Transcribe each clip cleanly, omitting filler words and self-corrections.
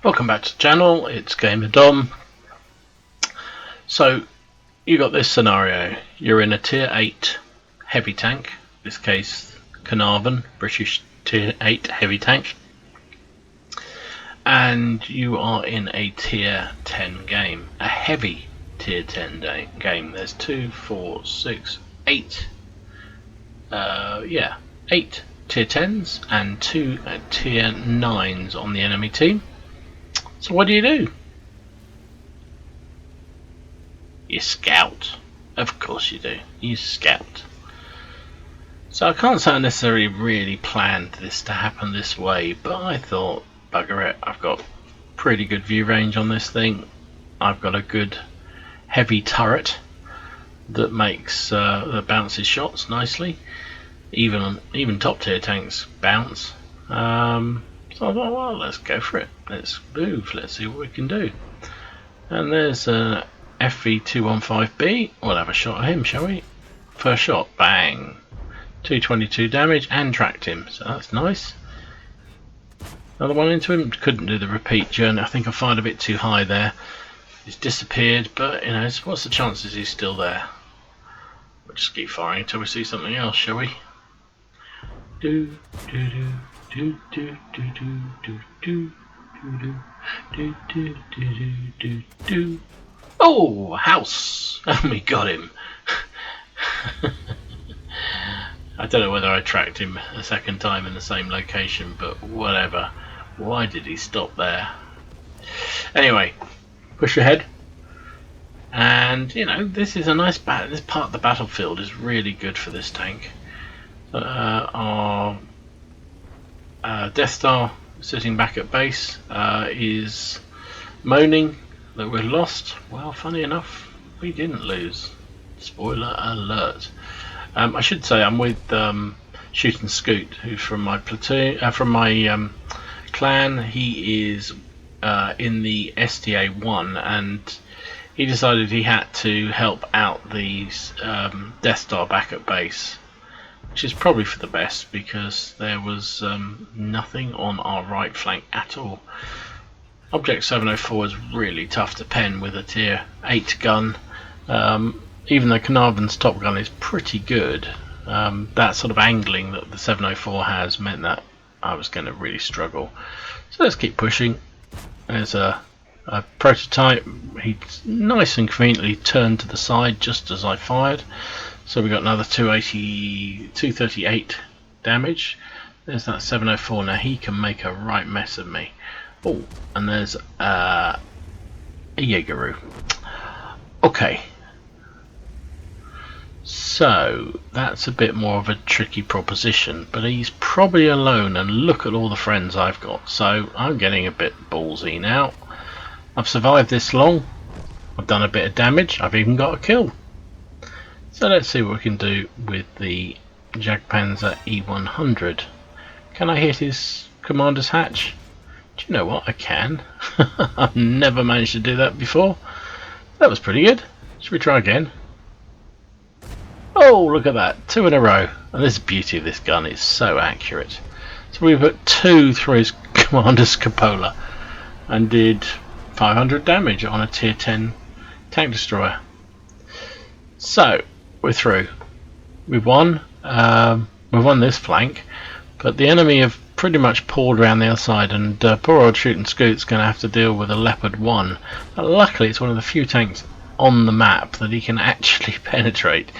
Welcome back to the channel, it's Gamer Dom. So, you got this scenario. You're in a tier 8 heavy tank, in this case Caernarvon, British tier 8 heavy tank. And you are in a tier 10 game, a heavy tier 10 game. There's 2, 4, 6, 8, 8 tier 10s and 2 tier 9s on the enemy team. So what do? You scout. Of course you do. You scout. So I can't say I necessarily really planned this to happen this way, but I thought, bugger it, I've got pretty good view range on this thing. I've got a good heavy turret that makes that bounces shots nicely. Even top tier tanks bounce. So I thought, well, let's go for it. Let's move. Let's see what we can do. And there's a FV215B. We'll have a shot at him, shall we? First shot, bang. 222 damage and tracked him, so that's nice. Another one into him. Couldn't do the repeat journey. I think I fired a bit too high there. He's disappeared, but you know, what's the chances he's still there? We'll just keep firing until we see something else, shall we? Do do do. Do, do, do, do, do, do, do, do, do, do, do, do. Oh, house! And we got him. I don't know whether I tracked him a second time in the same location, but whatever. Why did he stop there? Anyway, push ahead. And you know, this is a nice battle. This part of the battlefield is really good for this tank. Our Death Star sitting back at base is moaning that we're lost. Well, funny enough, we didn't lose. Spoiler alert. I should say I'm with Shoot and Scoot, who's from my platoon, from my clan. He is in the STA1, and he decided he had to help out these Death Star back at base. Which is probably for the best, because there was nothing on our right flank at all. Object 704 is really tough to pen with a tier 8 gun. Even though Caernarvon's top gun is pretty good, that sort of angling that the 704 has meant that I was going to really struggle. So let's keep pushing. There's a prototype. He's nice and conveniently turned to the side just as I fired. So we got another 238 damage. There's that 704. Now he can make a right mess of me. Oh, and there's a Jaegeru. Okay. So that's a bit more of a tricky proposition, but he's probably alone, and look at all the friends I've got. So I'm getting a bit ballsy now. I've survived this long. I've done a bit of damage. I've even got a kill. So let's see what we can do with the Jagdpanzer E100. Can I hit his commander's hatch? Do you know what? I can. I've never managed to do that before. That was pretty good. Should we try again? Oh, look at that. 2 in a row. And this is the beauty of this gun. It's so accurate. So we put 2 through his commander's cupola and did 500 damage on a tier 10 tank destroyer. So we're through. We've won this flank, but the enemy have pretty much poured around the other side, and poor old Shoot and Scoot's going to have to deal with a Leopard 1. But luckily it's one of the few tanks on the map that he can actually penetrate,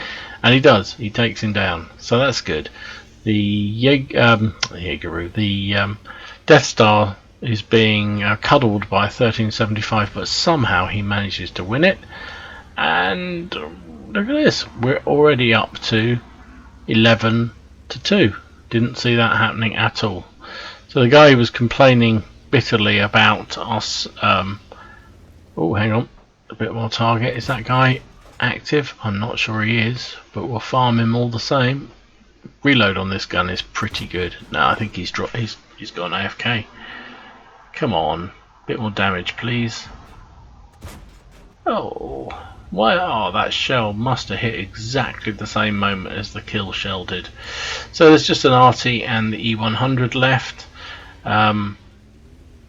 and he does. He takes him down, so that's good. The Jaegeru, the Death Star, is being cuddled by 1375, but somehow he manages to win it. And look at this, we're already up to 11-2. Didn't see that happening at all. So the guy who was complaining bitterly about us, oh, hang on, a bit more target. Is that guy active? I'm not sure he is, but we'll farm him all the same. Reload on this gun is pretty good. No, I think he's gone AFK. Come on, bit more damage, please. Oh. Why? Oh, that shell must have hit exactly the same moment as the kill shell did. So there's just an RT and the E100 left.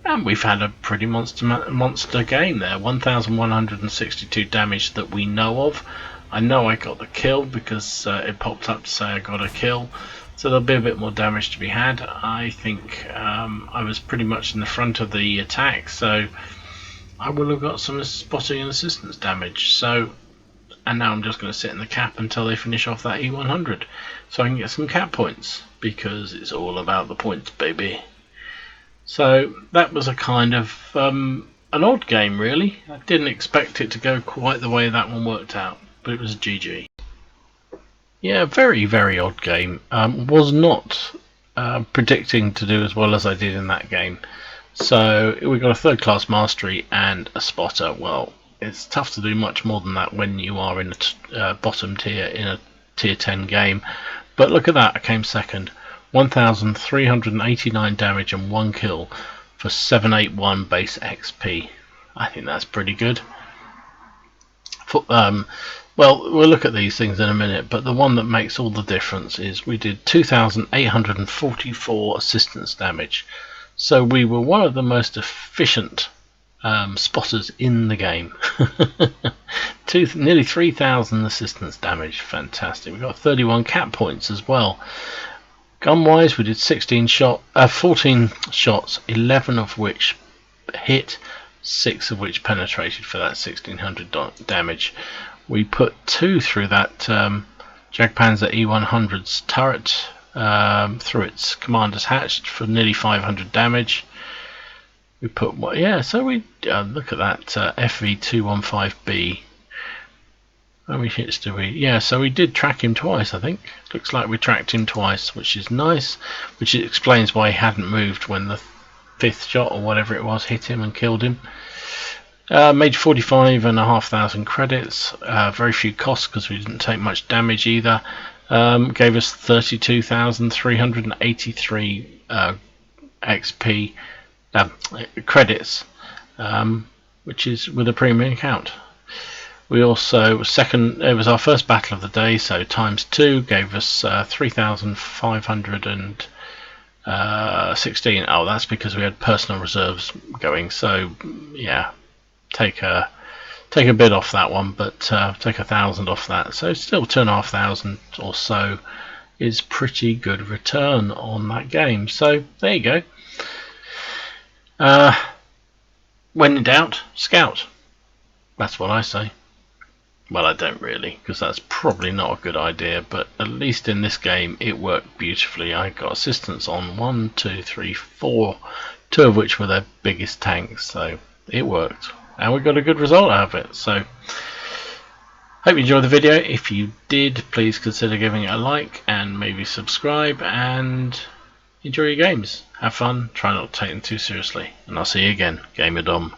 And we've had a pretty monster game there. 1,162 damage that we know of. I know I got the kill because it popped up to say I got a kill. So there'll be a bit more damage to be had. I think I was pretty much in the front of the attack, so I will have got some spotting and assistance damage. So, and now I'm just going to sit in the cap until they finish off that E100, so I can get some cap points, because it's all about the points, baby. So that was a kind of an odd game, really. I didn't expect it to go quite the way that one worked out, but it was a GG. Yeah, very, very odd game. Was not predicting to do as well as I did in that game. So we got a third class mastery and a spotter. Well, it's tough to do much more than that when you are in a bottom tier in a tier 10 game. But look at that, I came second. 1,389 damage and 1 kill for 781 base XP. I think that's pretty good. Well, we'll look at these things in a minute, but the one that makes all the difference is we did 2,844 assistance damage. So we were one of the most efficient spotters in the game. Nearly 3,000 assistance damage, fantastic. We got 31 cap points as well. Gun wise, we did 14 shots, 11 of which hit, 6 of which penetrated for that 1,600 damage. We put 2 through that Jagdpanzer E100's turret through its commander's hatch for nearly 500 damage. We put so we look at that FV215B. How many hits do we? Yeah, so we did track him twice, I think. Looks like we tracked him twice, which is nice. Which explains why he hadn't moved when the 5th shot or whatever it was hit him and killed him. Made 45,500 credits. Very few costs because we didn't take much damage either. Gave us 32,383 XP credits, which is with a premium account. We also it was our first battle of the day, so times 2 gave us 3,516. Oh, that's because we had personal reserves going. So yeah, take a bit off that one, but take 1,000 off that. So still 2,500 or so is pretty good return on that game. So there you go. When in doubt, scout. That's what I say. Well, I don't really, because that's probably not a good idea, but at least in this game it worked beautifully. I got assistance on 1, 2, 3, 4, 2 of which were their biggest tanks, so it worked. And we got a good result out of it. So, hope you enjoyed the video. If you did, please consider giving it a like and maybe subscribe, and enjoy your games. Have fun, try not to take them too seriously, and I'll see you again. Gamer Dom.